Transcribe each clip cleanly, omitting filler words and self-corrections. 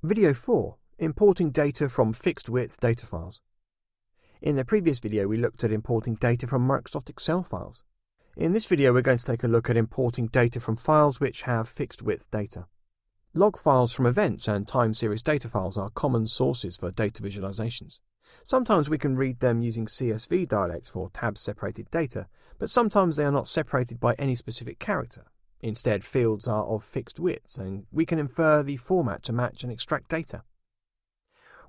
Video 4. Importing data from fixed-width data files. In the previous video we looked at importing data from Microsoft Excel files. In this video we're going to take a look at importing data from files which have fixed-width data. Log files from events and time series data files are common sources for data visualizations. Sometimes we can read them using CSV dialect for tab-separated data, but sometimes they are not separated by any specific character. Instead, fields are of fixed widths, and we can infer the format to match and extract data.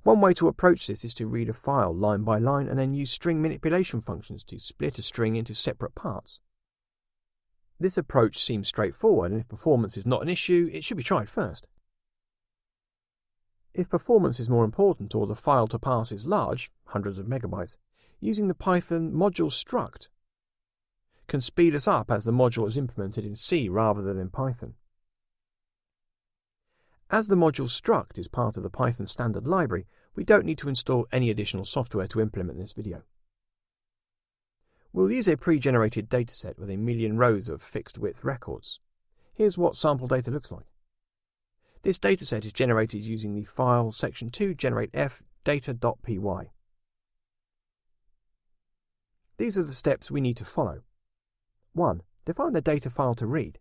One way to approach this is to read a file line by line and then use string manipulation functions to split a string into separate parts. This approach seems straightforward, and if performance is not an issue, it should be tried first. If performance is more important or the file to parse is large, hundreds of megabytes, using the Python module struct can speed us up as the module is implemented in C rather than in Python. As the module struct is part of the Python standard library, we don't need to install any additional software to implement this video. We'll use a pre-generated dataset with a million rows of fixed-width records. Here's what sample data looks like. This dataset is generated using the file section 2 generatef data.py. These are the steps we need to follow. 1. Define the data file to read.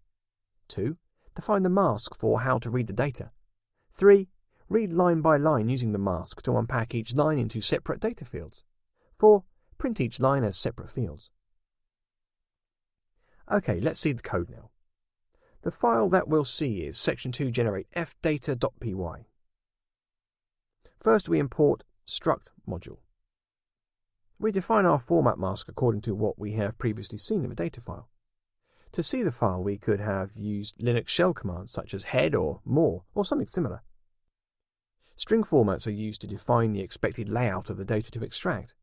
2. Define the mask for how to read the data. 3. Read line by line using the mask to unpack each line into separate data fields. 4. Print each line as separate fields. Okay, let's see the code now. The file that we'll see is section 2 generatef data.py. First we import struct module. We define our format mask according to what we have previously seen in the data file. To see the file we could have used Linux shell commands such as head or more or something similar. String formats are used to define the expected layout of the data to extract.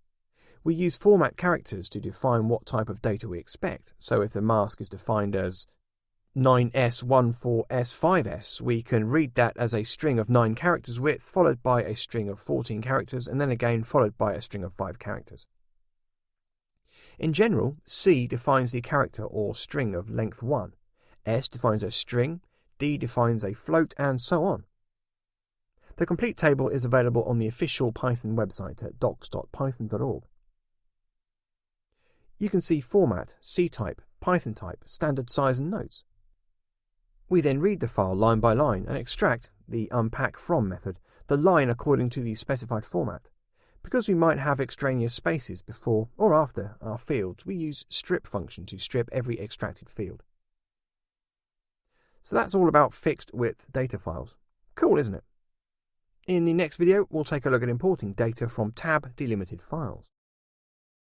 We use format characters to define what type of data we expect, so if the mask is defined as 9s14s5s, we can read that as a string of 9 characters width followed by a string of 14 characters and then again followed by a string of 5 characters. In general, C defines the character or string of length 1, S defines a string, D defines a float, and so on. The complete table is available on the official Python website at docs.python.org. You can see format, C-type, Python type, standard size and notes. We then read the file line by line and extract, the unpackFrom method, the line according to the specified format. Because we might have extraneous spaces before or after our fields, we use strip function to strip every extracted field. So that's all about fixed width data files. Cool, isn't it? In the next video, we'll take a look at importing data from tab delimited files.